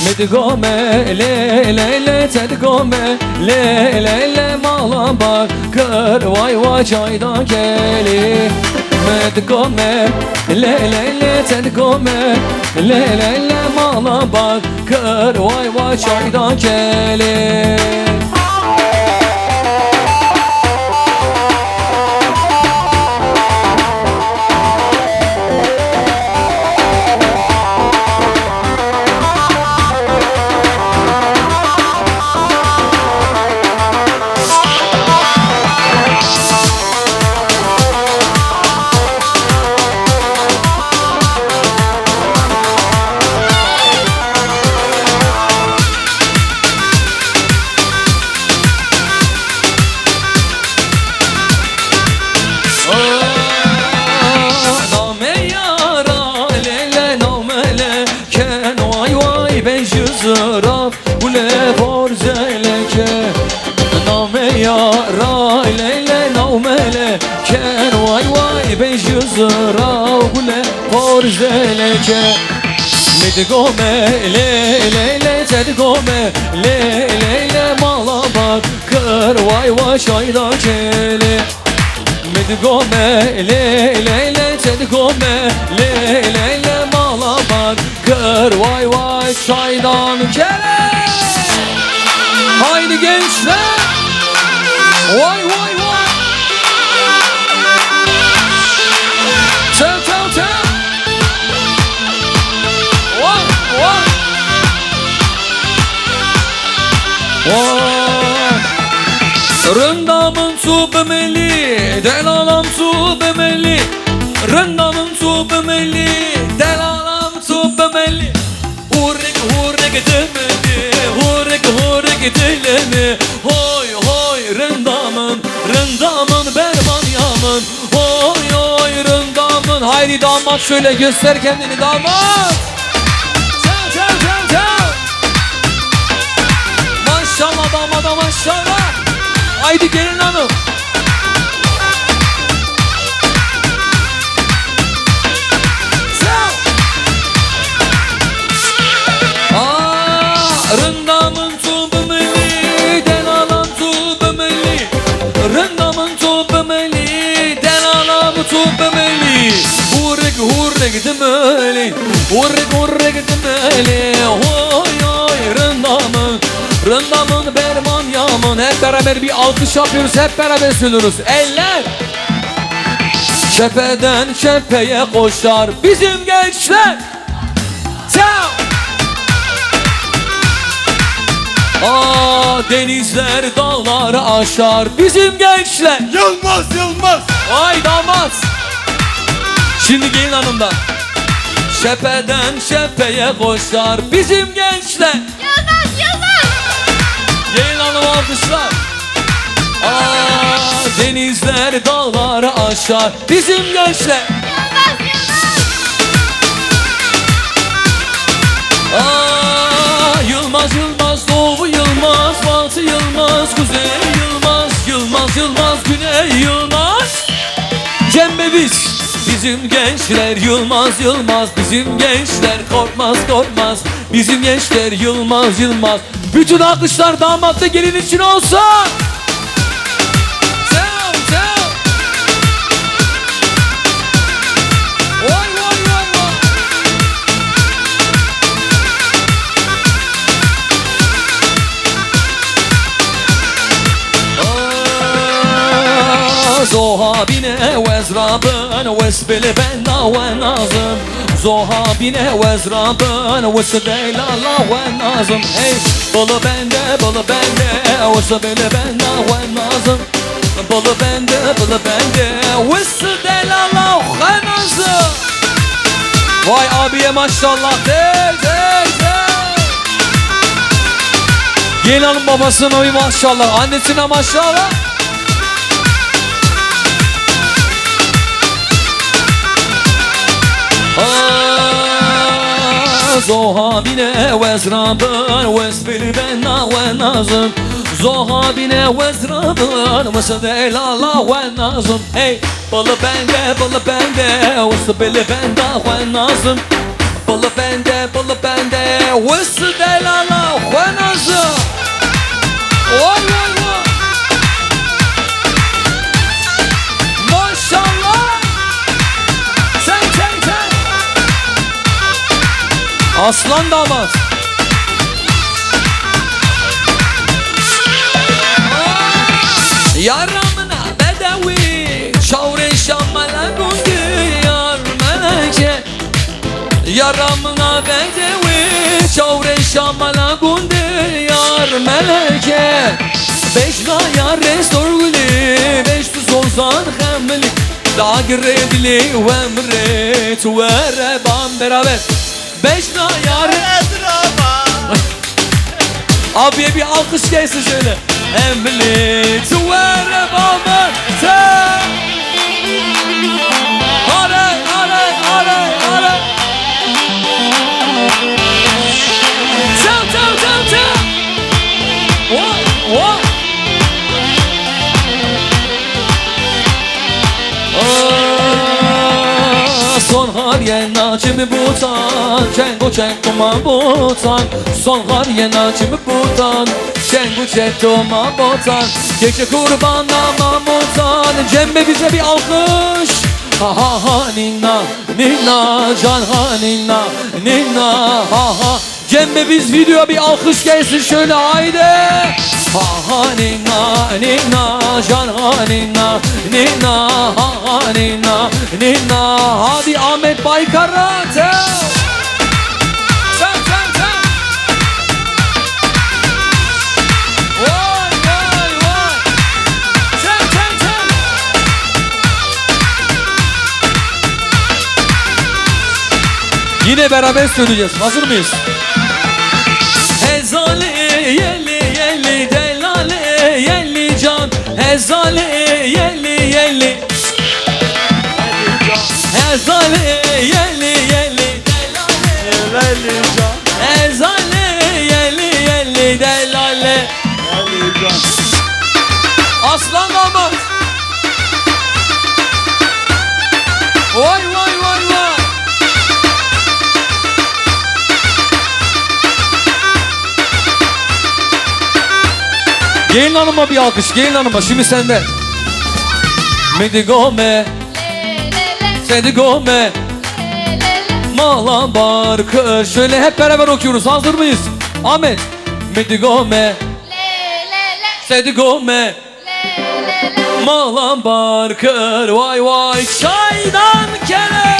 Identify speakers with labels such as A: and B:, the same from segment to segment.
A: Medigome le le le tedgome le le le mala bak kır vay vay çaydan geli. Medigome le le le tedgome le le le mala bak kır vay vay çaydan geli. Zıraf ule borzeleke name yara leyle naumele ken vay vay beşi zıraf ule borzeleke medigome le le le tedgome le le le mala bak kır vay vay şayda kele medigome le le le tedgome le le le mala bak kır vay vay çaydan kere. Haydi gençler. Vay vay vay. Tell tell tell. Vay vay. Vay. Rındamın su bemeli, delalam su bemeli. Rındamın su bemeli, delalam su bemeli. Hurrik hurrik demeli, hurrik hurrik dilemi. Hoy hoy rındamın, rındamın berman yamın. Hoy hoy rındamın. Haydi damat şöyle göster kendini damat. Çal çal çal çal. Maşallah damada maşallah. Haydi gelin hanım. Rındamın tubumeli, delalam tubumeli. Rındamın tubumeli, delalam tubumeli. Hurrik hurrik demeli, hurrik hurrik demeli. Hoy hoy rındamın, rındamın berman yamın. Hep beraber bir alkış yapıyoruz, hep beraber söylüyoruz. Eller şepheden şepeye koşar bizim gençler. Denizler dağları aşar bizim gençler.
B: Yılmaz Yılmaz.
A: Ay damat. Şimdi gelin hanımdan. Şepheden şepeye koşar bizim gençler.
C: Yılmaz Yılmaz.
A: Gelin hanım alkışlar. Denizler dağları aşar bizim gençler.
C: Yılmaz Yılmaz.
A: Yılmaz Yılmaz doğu Yılmaz, batı Yılmaz, kuzey Yılmaz, Yılmaz Yılmaz, güney Yılmaz. Cembe biz, bizim gençler Yılmaz Yılmaz, bizim gençler korkmaz korkmaz, bizim gençler Yılmaz Yılmaz. Bütün alkışlar damatla gelin için olsun. Zohabine vezrabın vesbili benna ve nazım. Zohabine vezrabın vesbili la ve nazım. Hey balı bende vesbili benna ve nazım. Balı bende vesbili la ve nazım. Vay abiye maşallah del del del. Gelin hanım babasına oy maşallah, annesine maşallah. Zohabine vezrabın vesbili benna ve nazım. Zohabine vezrabın vesbili la ve nazım. Hey balı bende vesbili benna ve nazım. Balı bende Vısı delala Huenazı Oy oy oy Maşallah Sen Aslan damat Yaramına bedevi Şavre şamala gundi Yar meleke Yaramına bedevi Şavre şamala gundi Yar meleke Beşna yar sorguli Beştu sozan hemli Dağredli ve emret Ve rebam beraber Beşna yar Abiye bir alkış gelsin şöyle Emli tuvere baba te Are Tell What Son har yena çimi butan Çengo ma butan Son har yena çimi butan Çengo ma butan Gece kurbana ma butan Cembe bize bir alkış Ha ha ha ninna Can ha ninna Ha ha Cembe biz video bir alkış gelsin şöyle haydi Ha ha ninna Can ha ninna Ha ha ninna Hadi Ahmet Baykar'a Tell Vay Tell Yine beraber söyleyeceğiz hazır mıyız? Hezali yelli delale yelli can Hezali yelli Hezali yelli delale Hezali yelli delale Aslan damat Vay Gelin hanıma bir alkış, gelin hanıma şimdi sende. Medigome, Sedigome, Malabar kır. Şöyle hep beraber okuyoruz, hazır mıyız? Ahmet, Medigome, Sedigome, Malabar kır. Vay çaydan kere.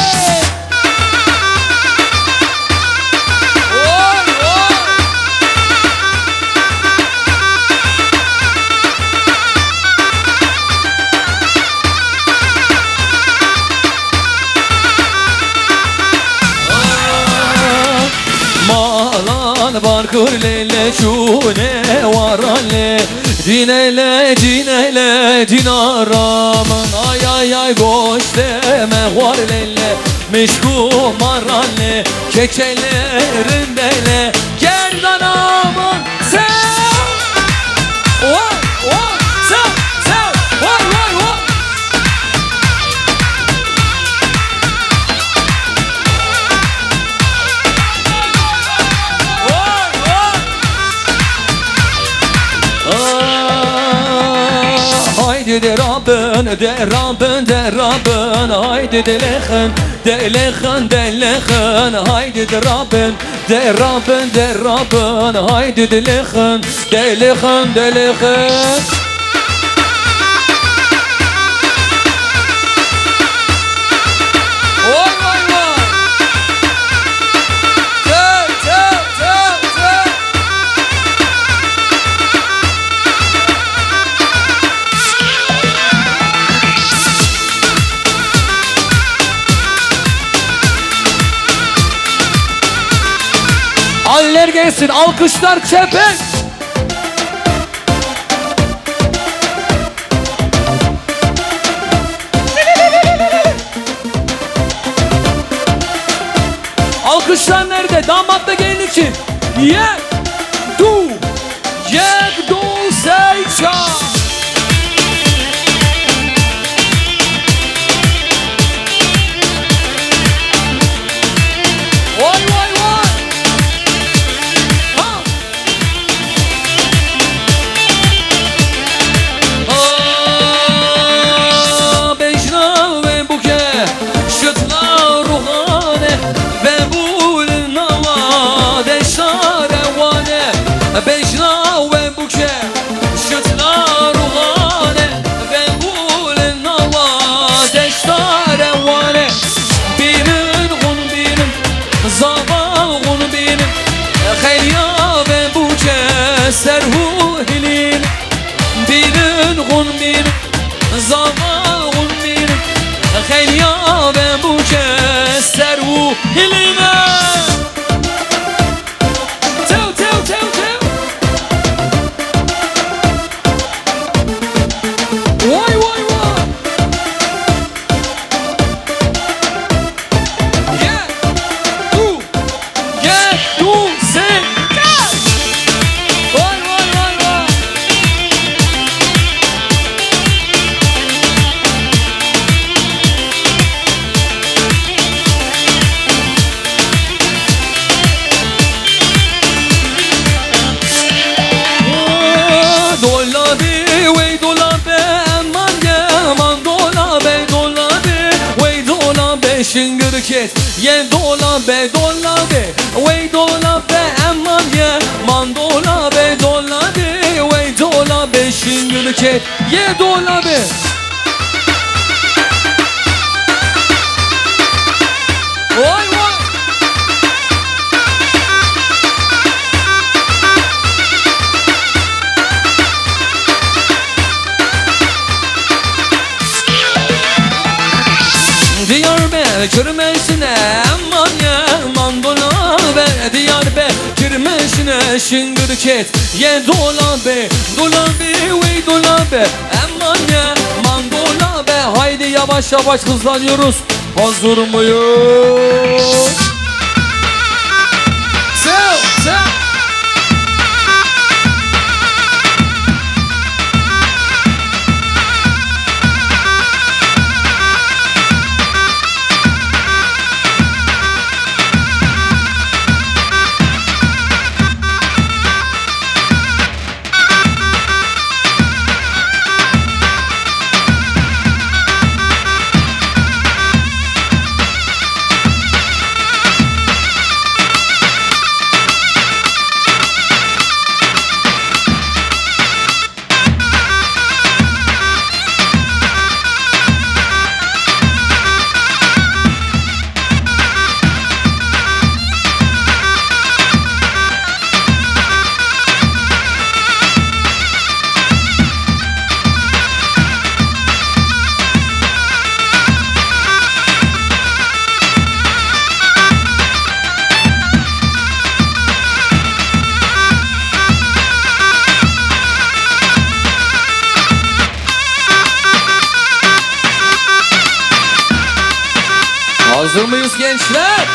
A: Barkır lele çune varale Dinele dinaramın Ay boş deme var lele Meşku marale Keçelerin dele Gerdanamın sen Haydi de Rabbin, haydi de lechen, haydi de Rabbin, haydi de lechen, Aller gelsin, alkışlar çepek. Alkışlar nerede? Damatla gelin için. Yek du seyça. Oy زاغون بین خیلیا به بوچه سرهو هلین بیرن غون بین زاغون بین خیلیا به بوچه سرهو هلین Vay vay vay. Yeah, tu, sen. Vay vay vay vay. Dolabi, wey dolabi. Şıngırket ye dolabe dolabe wey dolabe aman ye man dolabe dolabe wey dolabe şıngırket ye dolabe vay vay Kırmesine aman ya mandola be diyar be kırmesine şıngırket ye dola be wey dola be aman ya mandola be haydi yavaş yavaş hızlanıyoruz hazır mıyız? Sev Hazır mıyız gençler?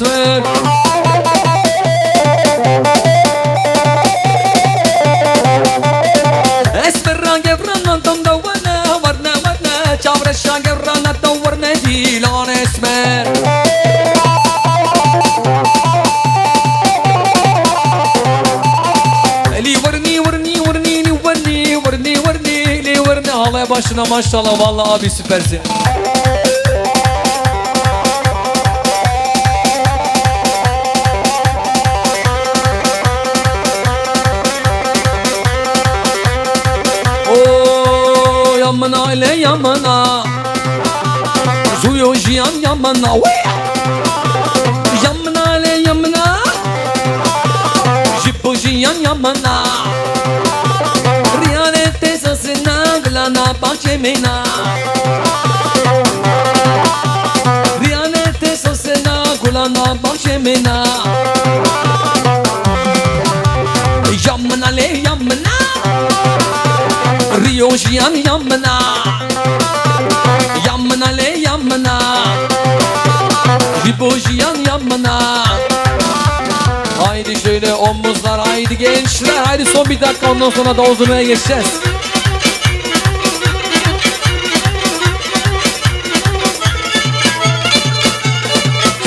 A: اسمر اسمر رنگ فرنان تم دونا ورنا ورنا الشعر الشاقر رانا تدورنا جيلان اسمر لي ورني ورني ورني لي ورني ورني ورني لي ورني الله başına maşallah vallahi abi süpersin. Yamana le yamana Zuyo jiyan yamana Yamana le yamana Jipo jiyan yamana Riyalete sasına glana bahçemena Riyalete sasına glana bahçemena Yamana le yamana Rio jiyan yamana Yamana le yamana Jibo jiyan yamana Haydi şöyle omuzlar haydi gençler haydi son bir dakika ondan sonra da uzunluğa geçeceğiz.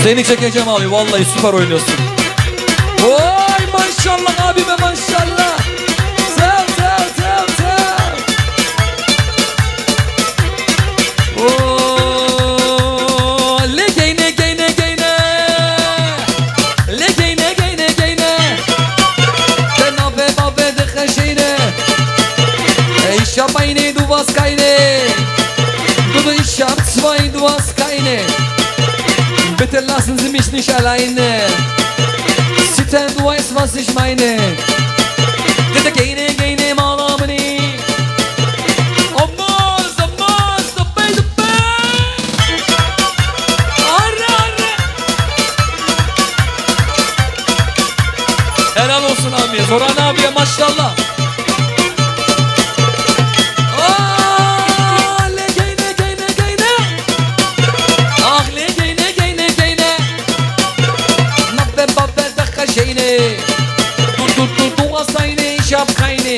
A: Seni çekeceğim abi vallahi süper oynuyorsun. Oy maşallah abime maşallah. Sev sev sev sev. Oh, le geyne geyne geyne. Le geyne geyne geyne. Ben abi babe de khaşine. Ey şabayne duvas kayne. Dudu işar zwei duvas kayne. Bitte lassen Sie mich nicht alleine. Sitten du weißt was ich meine. Bitte geyne geyne malamını. Ammaz ammaz dıbbey dıbbey. Arre arre. Helal olsun abiye. Zoran abiye maşallah. Aa, le geyne geyne geyne. Ah le geyne geyne geyne. Nabbe babbe dakika şeyne. Du hast eine, ich hab keine.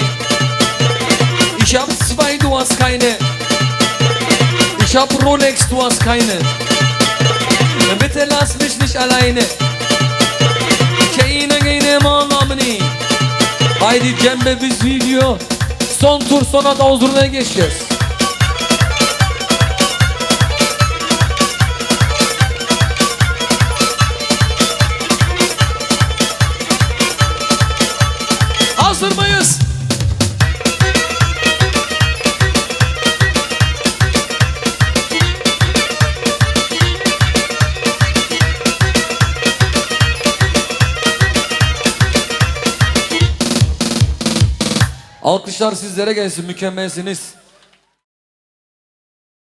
A: Ich hab zwei, du hast keine. Ich hab Rolex, du hast keine. Bitte lass mich nicht alleine. Keine gene malamını. Haydi Cembe biz video. Son tur sonra da huzuruna geçeceğiz. Hazır mıyız? Alkışlar sizlere gelsin, mükemmelsiniz.